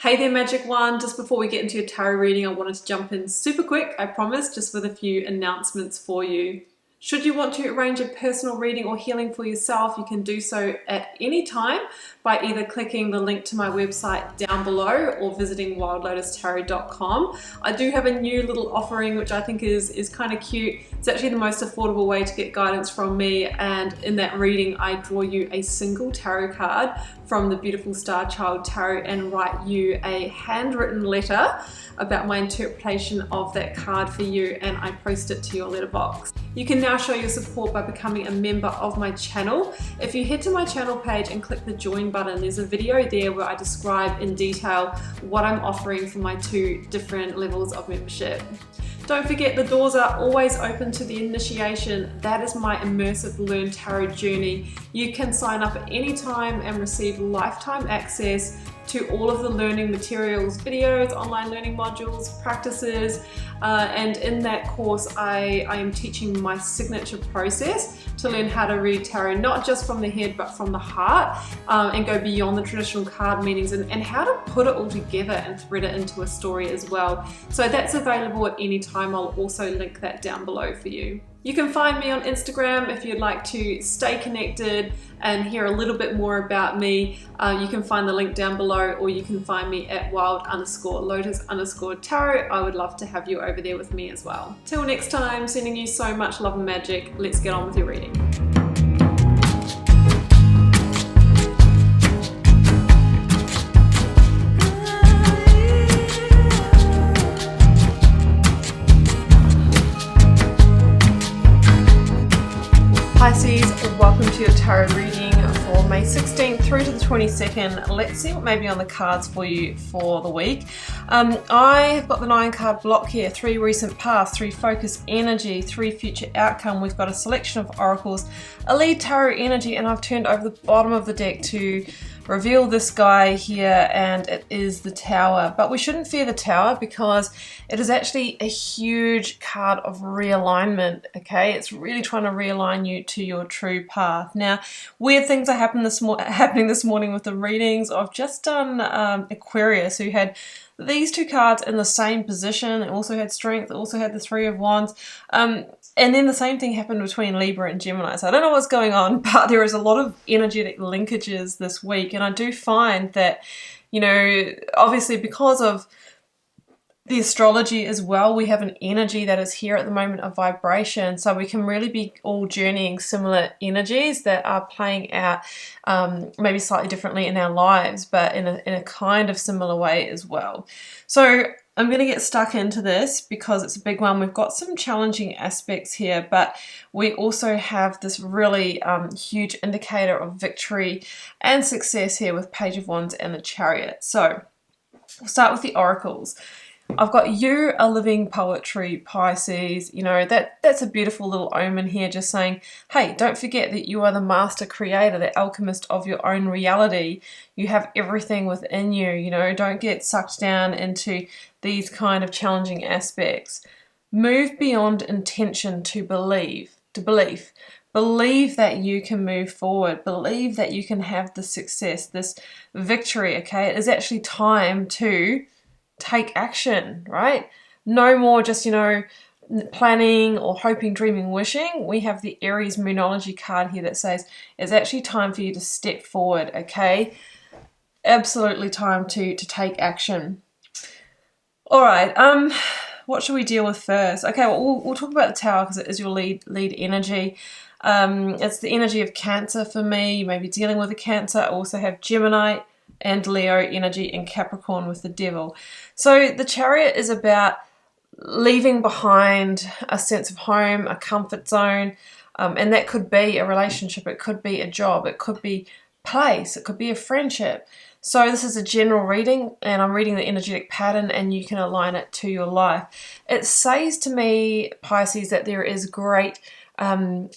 Hey there, Magic One. Just before we get into your tarot reading, I wanted to jump in super quick, I promise, just with a few announcements for you. Should you want to arrange a personal reading or healing for yourself, you can do so at any time by either clicking the link to my website down below or visiting wildlotustarot.com. I do have a new little offering which I think is kind of cute. It's actually the most affordable way to get guidance from me, and in that reading I draw you a single tarot card from the beautiful Star Child Tarot and write you a handwritten letter about my interpretation of that card for you, and I post it to your letterbox. You can now show your support by becoming a member of my channel. If you head to my channel page and click the join button, there's a video there where I describe in detail what I'm offering for my two different levels of membership. Don't forget, the doors are always open to the initiation. That is my immersive Learn Tarot journey. You can sign up at any time and receive lifetime access to all of the learning materials, videos, online learning modules, practices, and in that course I am teaching my signature process to learn how to read tarot, not just from the head but from the heart, and go beyond the traditional card meanings, and how to put it all together and thread it into a story as well. So that's available at any time. I'll also link that down below for you. You can find me on Instagram if you'd like to stay connected and hear a little bit more about me. You can find the link down below, or you can find me at wild_lotus_tarot. I would love to have you over there with me as well. Till next time, sending you so much love and magic. Let's get on with your reading. Pisces, welcome to your tarot reading for May 16th through to the 22nd. Let's see what may be on the cards for you for the week. I have got the 9 card block here: 3 recent past, 3 focus energy, 3 future outcome. We've got a selection of oracles, a lead tarot energy, and I've turned over the bottom of the deck to reveal this guy here, and it is the Tower. But we shouldn't fear the Tower because it is actually a huge card of realignment, okay? It's really trying to realign you to your true path. Now, weird things are happening this morning with the readings. I've just done Aquarius, who had these 2 cards in the same position. It also had Strength, it also had the 3 of Wands. And then the same thing happened between Libra and Gemini. So I don't know what's going on, but there is a lot of energetic linkages this week. And I do find that, you know, obviously because of the astrology as well, we have an energy that is here at the moment of vibration. So we can really be all journeying similar energies that are playing out maybe slightly differently in our lives, but in a kind of similar way as well. So I'm going to get stuck into this because it's a big one. We've got some challenging aspects here, but we also have this really huge indicator of victory and success here with Page of Wands and the Chariot. So we'll start with the oracles. I've got you are living poetry, Pisces. You know, that's a beautiful little omen here, just saying, hey, don't forget that you are the master creator, the alchemist of your own reality. You have everything within you, you know, don't get sucked down into these kind of challenging aspects. Move beyond intention to belief. Believe that you can move forward. Believe that you can have the success, this victory, okay? It is actually time to take action, right? No more just, you know, planning or hoping, dreaming, wishing. We have the Aries Moonology card here that says it's actually time for you to step forward, okay? Absolutely time to take action. All right, what should we deal with first? Okay, well, we'll talk about the Tower because it is your lead energy. It's the energy of Cancer for me. You may be dealing with a Cancer. I also have Gemini and Leo energy and Capricorn with the Devil. So the Chariot is about leaving behind a sense of home, a comfort zone, and that could be a relationship, it could be a job, it could be place, it could be a friendship. So this is a general reading, and I'm reading the energetic pattern, and you can align it to your life. It says to me, Pisces, that there is great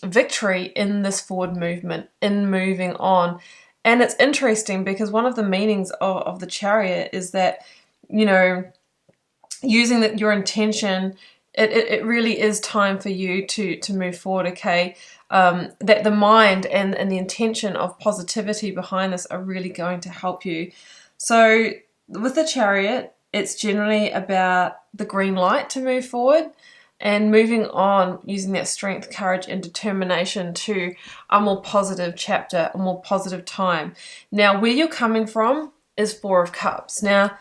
victory in this forward movement, in moving on. And it's interesting because one of the meanings of the Chariot is that, you know, using your intention, it really is time for you to move forward, okay? That the mind and the intention of positivity behind this are really going to help you. So with the Chariot, it's generally about the green light to move forward and moving on using that strength, courage, and determination to a more positive chapter, a more positive time. Now, where you're coming from is Four of Cups. Now,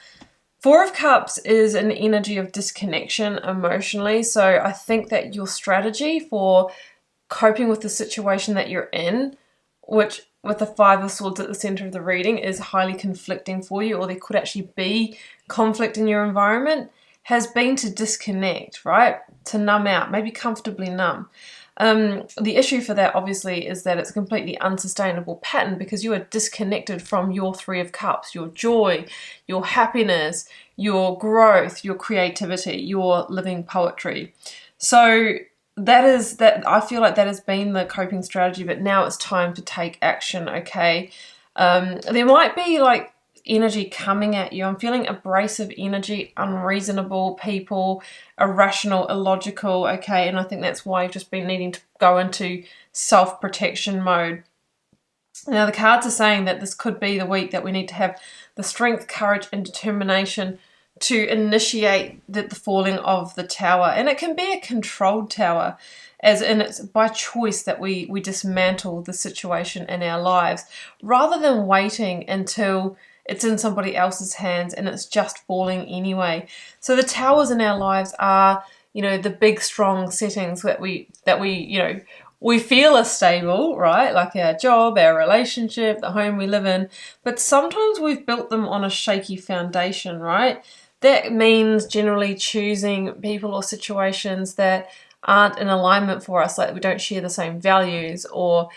Four of Cups is an energy of disconnection emotionally. So I think that your strategy for coping with the situation that you're in, which with the Five of Swords at the center of the reading is highly conflicting for you, or there could actually be conflict in your environment, has been to disconnect, right? To numb out, maybe comfortably numb. The issue for that obviously is that it's a completely unsustainable pattern because you are disconnected from your Three of Cups, your joy, your happiness, your growth, your creativity, your living poetry. So that I feel like that has been the coping strategy, but now it's time to take action, okay? There might be like energy coming at you. I'm feeling abrasive energy, unreasonable people, irrational, illogical, okay? And I think that's why you've just been needing to go into self-protection mode. Now, the cards are saying that this could be the week that we need to have the strength, courage, and determination to initiate the falling of the tower. And it can be a controlled tower, as in it's by choice that we dismantle the situation in our lives, rather than waiting until it's in somebody else's hands and it's just falling anyway. So the towers in our lives are, the big strong settings that we feel are stable, right? Like our job, our relationship, the home we live in. But sometimes we've built them on a shaky foundation, right? That means generally choosing people or situations that aren't in alignment for us, like we don't share the same values, or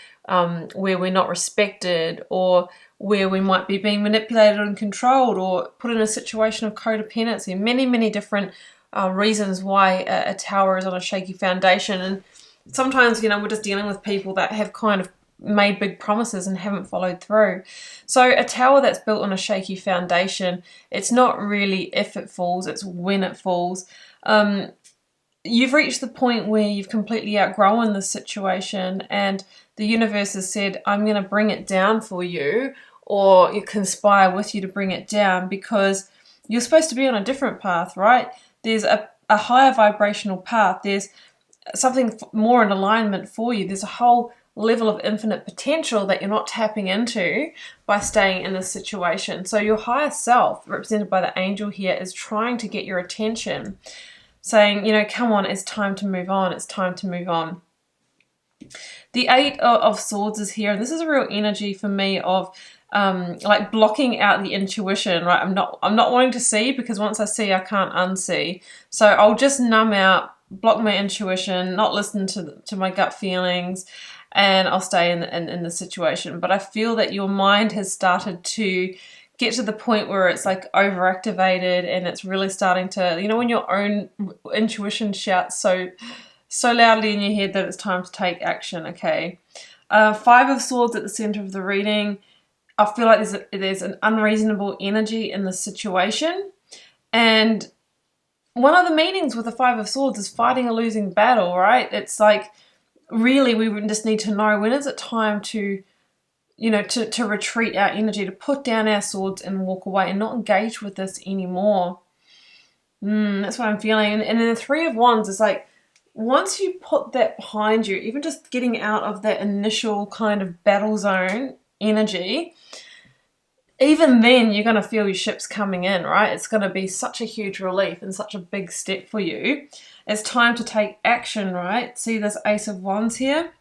where we're not respected, or where we might be being manipulated and controlled, or put in a situation of codependency. Many, many different reasons why a tower is on a shaky foundation. And sometimes, we're just dealing with people that have kind of made big promises and haven't followed through. So a tower that's built on a shaky foundation, it's not really if it falls, it's when it falls. You've reached the point where you've completely outgrown the situation and the universe has said, I'm going to bring it down for you, or you conspire with you to bring it down, because you're supposed to be on a different path, right? There's a higher vibrational path. There's something more in alignment for you. There's a whole level of infinite potential that you're not tapping into by staying in this situation. So your higher self, represented by the angel here, is trying to get your attention, saying, come on, it's time to move on. It's time to move on. The Eight of Swords is here, and this is a real energy for me of like blocking out the intuition, right? I'm not wanting to see, because once I see, I can't unsee. So I'll just numb out, block my intuition, not listen to my gut feelings, and I'll stay in the situation. But I feel that your mind has started to get to the point where it's like overactivated, and it's really starting to, when your own intuition shouts so loudly in your head that it's time to take action, okay? Five of Swords at the center of the reading. I feel like there's an unreasonable energy in the situation. And one of the meanings with the Five of Swords is fighting a losing battle, right? It's like, really, we would just need to know, when is it time to, to retreat our energy, to put down our swords and walk away and not engage with this anymore. That's what I'm feeling. And then the Three of Wands is like, once you put that behind you, even just getting out of that initial kind of battle zone energy, even then you're going to feel your ships coming in, right? It's going to be such a huge relief and such a big step for you. It's time to take action, right? See this Ace of Wands here?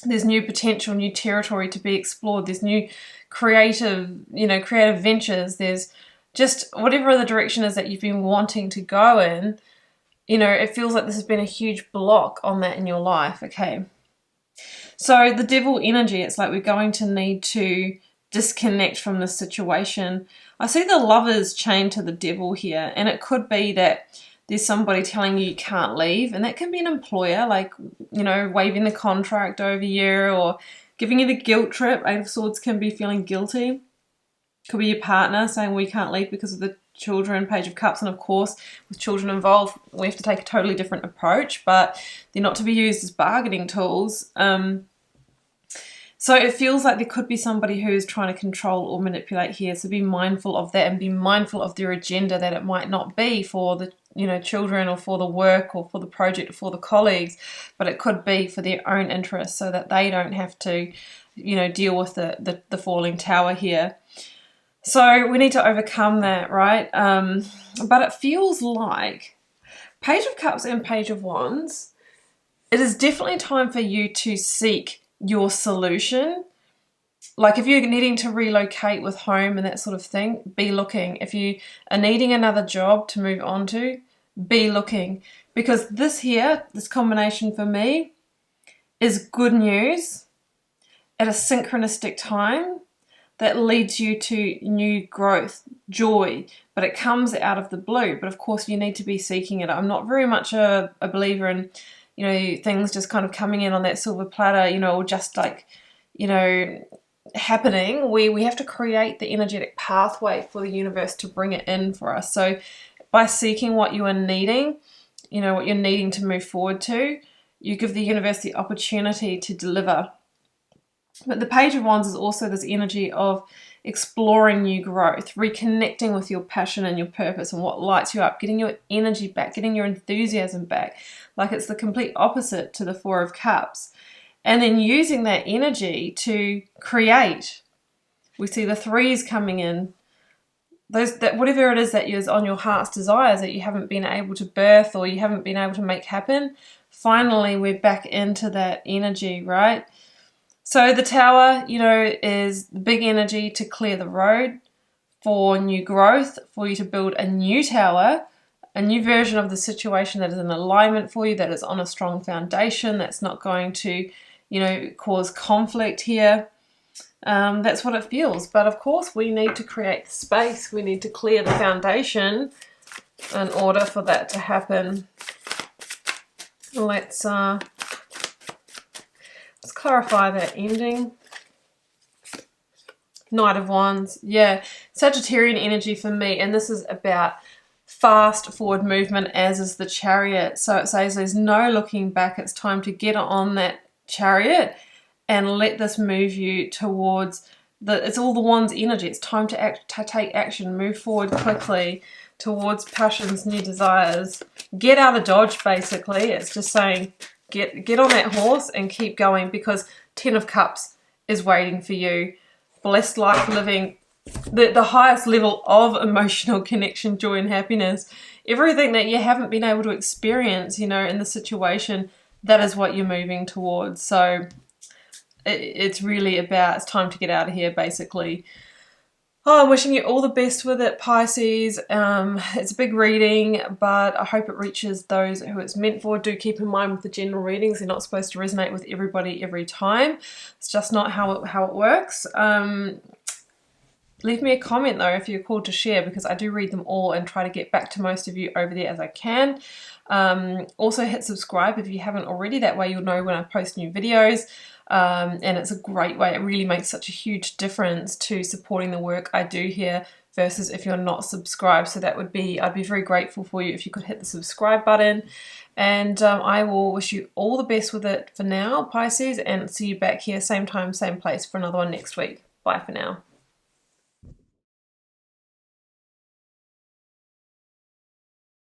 There's new potential, new territory to be explored. There's new creative ventures. There's just whatever the direction is that you've been wanting to go in. It feels like this has been a huge block on that in your life, okay? So the Devil energy, it's like we're going to need to disconnect from this situation. I see the Lovers chained to the Devil here, and it could be that there's somebody telling you can't leave, and that can be an employer, like, waiving the contract over you or giving you the guilt trip. Eight of Swords can be feeling guilty. Could be your partner saying we can't leave because of the children, Page of Cups, and of course, with children involved, we have to take a totally different approach, but they're not to be used as bargaining tools. So it feels like there could be somebody who is trying to control or manipulate here. So be mindful of that and be mindful of their agenda, that it might not be for the children or for the work or for the project or for the colleagues, but it could be for their own interests, so that they don't have to deal with the falling tower here. So we need to overcome that, right? But it feels like Page of Cups and Page of Wands, it is definitely time for you to seek your solution. Like if you're needing to relocate with home and that sort of thing, be looking. If you are needing another job to move on to, be looking. Because this combination for me is good news at a synchronistic time that leads you to new growth, joy, but it comes out of the blue. But of course you need to be seeking it. I'm not very much a believer in, things just kind of coming in on that silver platter, or just like, happening. We have to create the energetic pathway for the universe to bring it in for us. So by seeking what you are needing, what you're needing to move forward to, you give the universe the opportunity to deliver. But the Page of Wands is also this energy of exploring new growth, reconnecting with your passion and your purpose and what lights you up, getting your energy back, getting your enthusiasm back. Like it's the complete opposite to the Four of Cups. And then using that energy to create. We see the threes coming in. That whatever it is that is on your heart's desires that you haven't been able to birth or you haven't been able to make happen, finally we're back into that energy, right? So the tower, is the big energy to clear the road for new growth, for you to build a new tower, a new version of the situation that is in alignment for you, that is on a strong foundation, that's not going to, cause conflict here. That's what it feels. But of course, we need to create the space. We need to clear the foundation in order for that to happen. Let's clarify that ending. Knight of Wands. Yeah, Sagittarian energy for me. And this is about fast forward movement, as is the Chariot. So it says there's no looking back. It's time to get on that chariot and let this move you towards it's all the Wands energy. It's time to take action, move forward quickly towards passions, new desires. Get out of Dodge, basically. It's just saying get on that horse and keep going, because 10 of Cups is waiting for you. Blessed life living, the highest level of emotional connection, joy and happiness. Everything that you haven't been able to experience, in the situation, that is what you're moving towards. So it's really it's time to get out of here, basically. Oh, I'm wishing you all the best with it, Pisces. It's a big reading, but I hope it reaches those who it's meant for. Do keep in mind with the general readings, they're not supposed to resonate with everybody every time. It's just not how it works. Leave me a comment though if you're called to share, because I do read them all and try to get back to most of you over there as I can. Also hit subscribe if you haven't already. That way you'll know when I post new videos. And it's a great way. It really makes such a huge difference to supporting the work I do here versus if you're not subscribed. So I'd be very grateful for you if you could hit the subscribe button. And I will wish you all the best with it for now, Pisces, and see you back here same time, same place for another one next week. Bye for now.